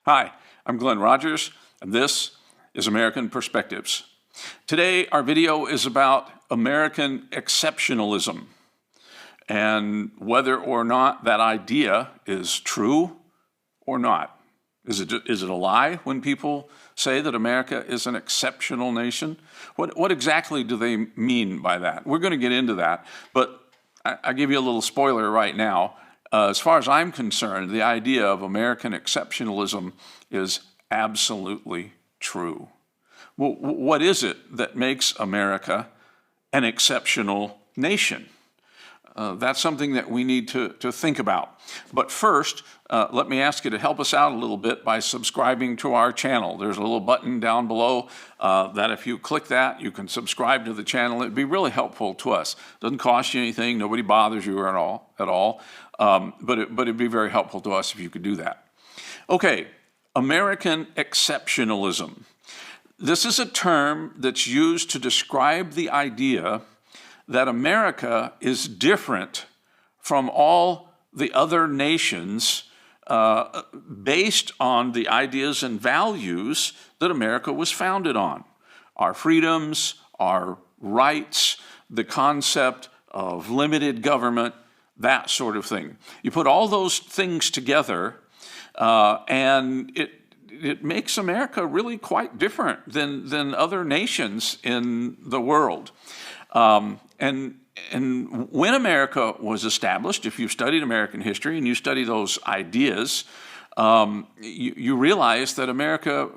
Hi, I'm Glenn Rogers, and this is American Perspectives. Today, our video is about American exceptionalism and whether or not that idea is true or not. Is it a lie when people say that America is an exceptional nation? What exactly do they mean by that? We're going to get into that, but I give you a little spoiler right now. As far as I'm concerned, the idea of American exceptionalism is absolutely true. Well, what is it that makes America an exceptional nation? That's something that we need to think about. But first, let me ask you to help us out a little bit by subscribing to our channel. There's a little button down below that if you click that, you can subscribe to the channel. It'd be really helpful to us. Doesn't cost you anything. Nobody bothers you at all. But it'd be very helpful to us if you could do that. Okay, American exceptionalism. This is a term that's used to describe the idea that America is different from all the other nations based on the ideas and values that America was founded on. Our freedoms, our rights, the concept of limited government, that sort of thing. You put all those things together and it makes America really quite different than other nations in the world. And when America was established, if you've studied American history and you study those ideas, you realize that America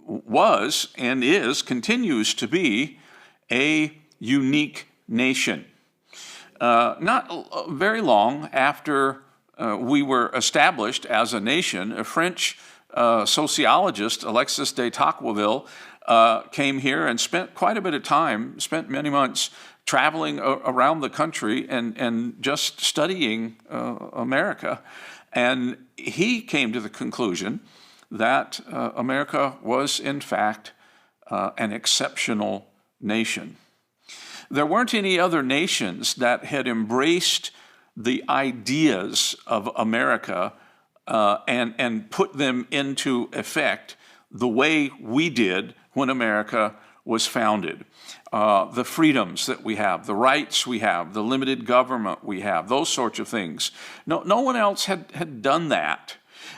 was and continues to be a unique nation. Not very long after we were established as a nation, a French sociologist, Alexis de Tocqueville, came here and spent quite a bit of time, spent many months traveling around the country and just studying America. And he came to the conclusion that America was, in fact, an exceptional nation. There weren't any other nations that had embraced the ideas of America and put them into effect the way we did when America was founded. The freedoms that we have, the rights we have, the limited government we have, those sorts of things. No one else had done that.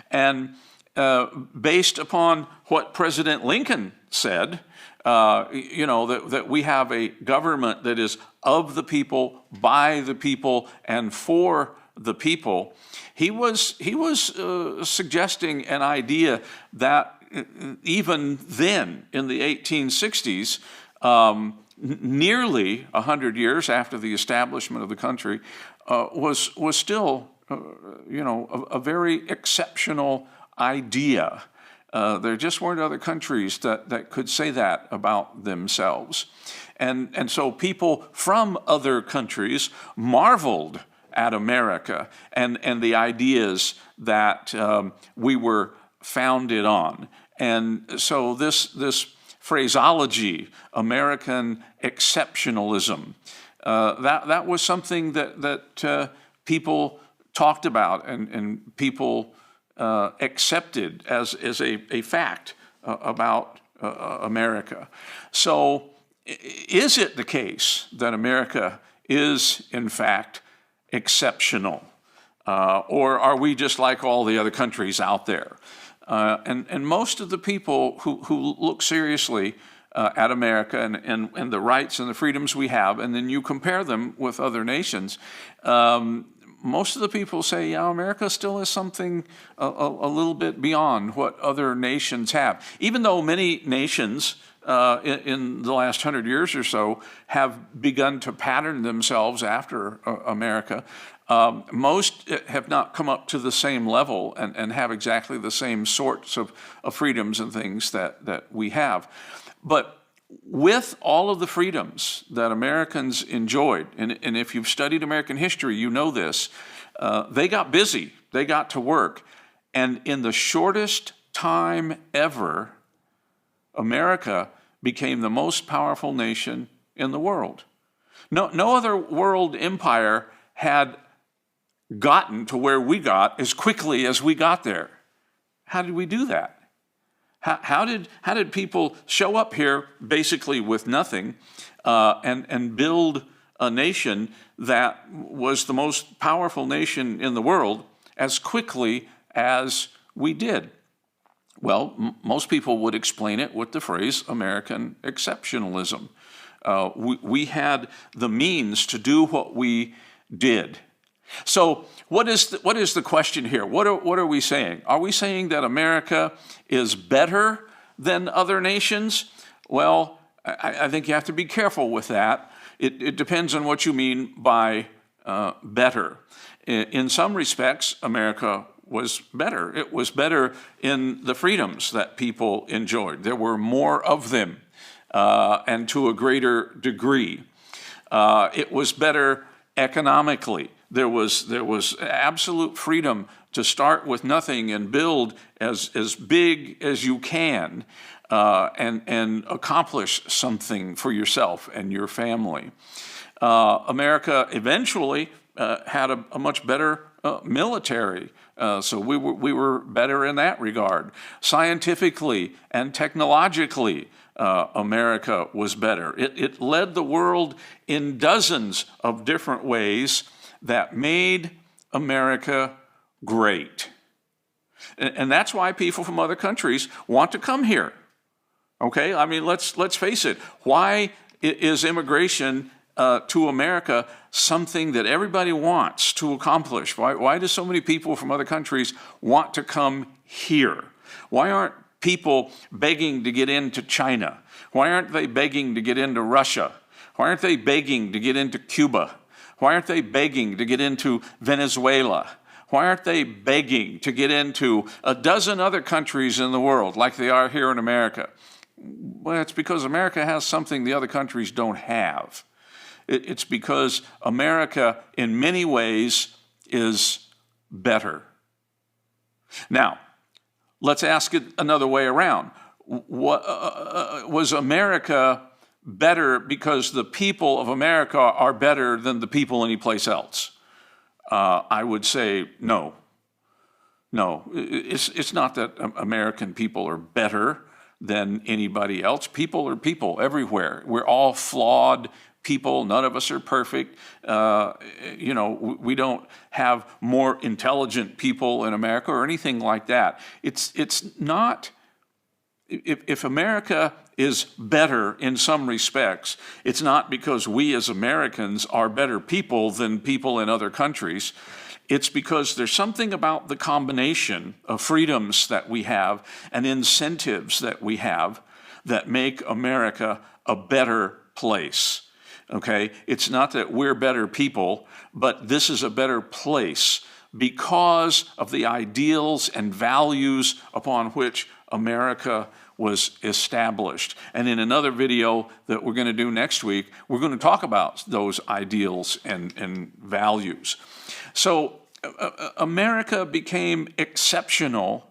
And based upon what President Lincoln said, that we have a government that is of the people, by the people, and for the people, he was suggesting an idea that even then, in the 1860s, nearly 100 years after the establishment of the country, was still, a very exceptional idea. There just weren't other countries that could say that about themselves. And so people from other countries marveled at America and the ideas that we were founded on. And so this phraseology, American exceptionalism, that was something that people talked about and people accepted as a fact about America. So is it the case that America is, in fact, exceptional? Or are we just like all the other countries out there? And most of the people who look seriously at America and the rights and the freedoms we have, and then you compare them with other nations, most of the people say, yeah, America still is something a little bit beyond what other nations have. Even though many nations in the last 100 years or so have begun to pattern themselves after America, most have not come up to the same level and have exactly the same sorts of freedoms and things that we have. But with all of the freedoms that Americans enjoyed, and if you've studied American history, you know this, they got busy, they got to work, and in the shortest time ever, America became the most powerful nation in the world. No other world empire had gotten to where we got as quickly as we got there. how did we do that? How did people show up here basically with nothing and build a nation that was the most powerful nation in the world as quickly as we did? Well, most people would explain it with the phrase American exceptionalism. We had the means to do what we did. So what is the question here? What are we saying? Are we saying that America is better than other nations? Well, I think you have to be careful with that. It depends on what you mean by better. In some respects, America was better. It was better in the freedoms that people enjoyed. There were more of them, and to a greater degree. It was better economically. There was absolute freedom to start with nothing and build as big as you can, and accomplish something for yourself and your family. America eventually had a much better military, so we were better in that regard. Scientifically and technologically, America was better. It led the world in dozens of different ways that made America great. And that's why people from other countries want to come here. Okay, I mean, let's face it. Why is immigration to America something that everybody wants to accomplish? Why do so many people from other countries want to come here? Why aren't people begging to get into China? Why aren't they begging to get into Russia? Why aren't they begging to get into Cuba? Why aren't they begging to get into Venezuela? Why aren't they begging to get into a dozen other countries in the world like they are here in America? Well, it's because America has something the other countries don't have. It's because America, in many ways, is better. Now, let's ask it another way around. Was America better because the people of America are better than the people anyplace else? I would say no. No, it's not that American people are better than anybody else. People are people everywhere. We're all flawed people. None of us are perfect. We don't have more intelligent people in America or anything like that. It's not. If America is better in some respects, it's not because we as Americans are better people than people in other countries. It's because there's something about the combination of freedoms that we have and incentives that we have that make America a better place. Okay? It's not that we're better people, but this is a better place because of the ideals and values upon which America was established. And in another video that we're going to do next week, we're going to talk about those ideals and values. So America became exceptional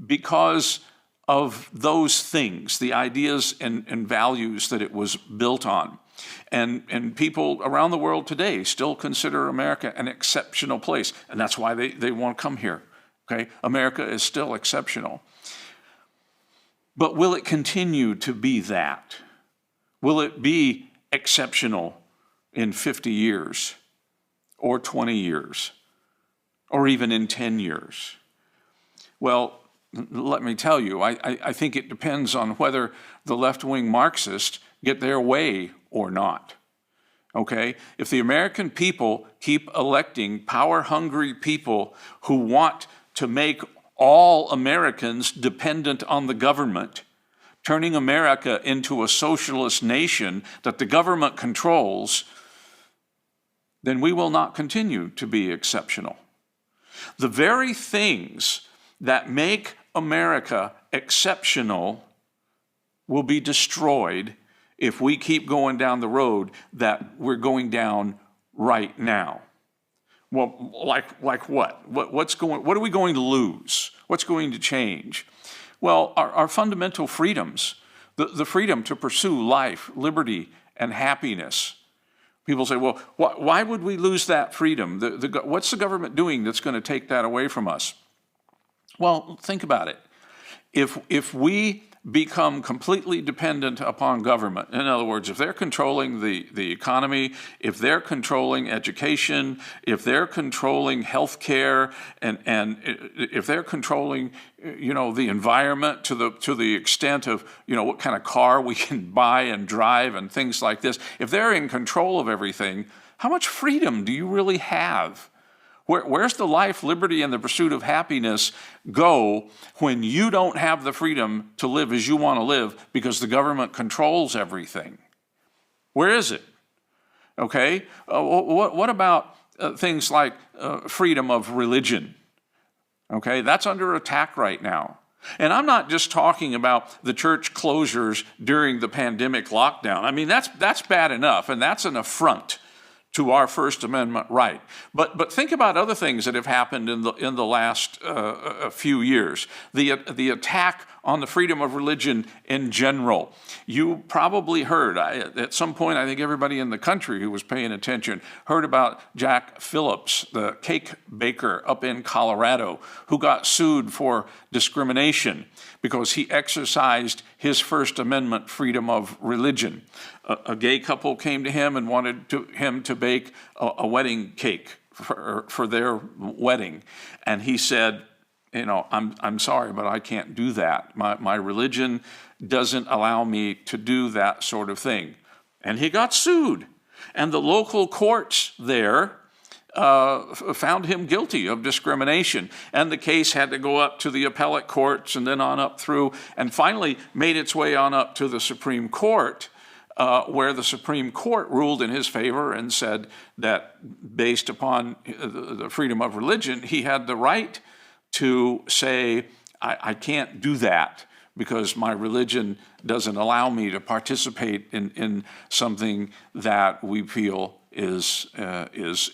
because of those things, the ideas and values that it was built on. And people around the world today still consider America an exceptional place, and that's why they want to come here. Okay? America is still exceptional. But will it continue to be that? Will it be exceptional in 50 years or 20 years or even in 10 years? Well, let me tell you, I think it depends on whether the left-wing Marxists get their way or not. Okay? If the American people keep electing power-hungry people who want to make all Americans dependent on the government, turning America into a socialist nation that the government controls, then we will not continue to be exceptional. The very things that make America exceptional will be destroyed if we keep going down the road that we're going down right now. Well, like what? What are we going to lose? What's going to change? Well, our fundamental freedoms, the freedom to pursue life, liberty, and happiness. People say, well, why would we lose that freedom? What's the government doing that's going to take that away from us? Well, think about it. If we become completely dependent upon government, in other words, if they're controlling the economy, if they're controlling education, if they're controlling health care, and if they're controlling, the environment to the extent of, what kind of car we can buy and drive and things like this, if they're in control of everything, how much freedom do you really have? Where's the life, liberty, and the pursuit of happiness go when you don't have the freedom to live as you want to live because the government controls everything? Where is it? Okay? What about things like freedom of religion? Okay? That's under attack right now. And I'm not just talking about the church closures during the pandemic lockdown. I mean, that's bad enough, and that's an affront to our First Amendment right. But think about other things that have happened in the last few years. The attack on the freedom of religion in general. You probably heard, at some point, I think everybody in the country who was paying attention heard about Jack Phillips, the cake baker up in Colorado, who got sued for discrimination because he exercised his First Amendment freedom of religion. A gay couple came to him and wanted him to bake a wedding cake for their wedding. And he said, I'm sorry, but I can't do that. My religion doesn't allow me to do that sort of thing. And he got sued. And the local courts there found him guilty of discrimination. And the case had to go up to the appellate courts and then on up through, and finally made its way on up to the Supreme Court, where the Supreme Court ruled in his favor and said that based upon the freedom of religion, he had the right to say, I can't do that because my religion doesn't allow me to participate in something that we feel is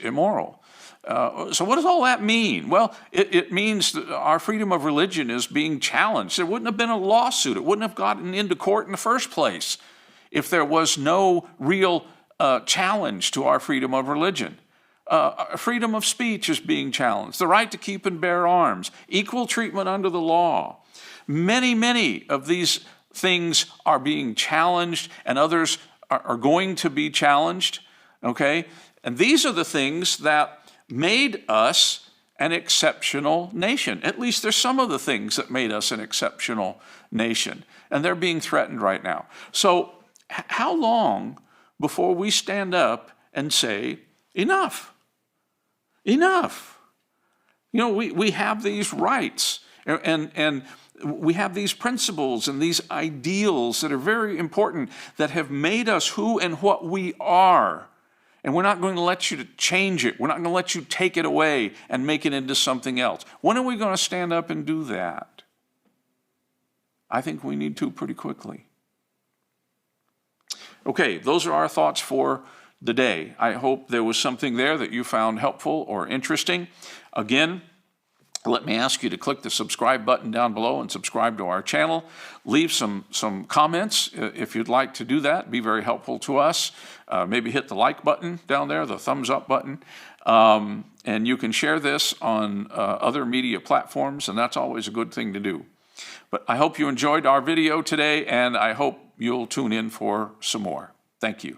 immoral. So what does all that mean? Well, it means that our freedom of religion is being challenged. There wouldn't have been a lawsuit. It wouldn't have gotten into court in the first place if there was no real challenge to our freedom of religion. Freedom of speech is being challenged. The right to keep and bear arms. Equal treatment under the law. Many of these things are being challenged, and others are going to be challenged. Okay? And these are the things that made us an exceptional nation. At least there's some of the things that made us an exceptional nation. And they're being threatened right now. So how long before we stand up and say, enough? Enough. We have these rights and we have these principles and these ideals that are very important that have made us who and what we are. And we're not going to let you change it. We're not going to let you take it away and make it into something else. When are we going to stand up and do that? I think we need to pretty quickly. Okay, those are our thoughts for the day. I hope there was something there that you found helpful or interesting. Again, let me ask you to click the subscribe button down below and subscribe to our channel. Leave some comments if you'd like to do that. Be very helpful to us. Maybe hit the like button down there, the thumbs up button. And you can share this on other media platforms, and that's always a good thing to do. But I hope you enjoyed our video today, and I hope you'll tune in for some more. Thank you.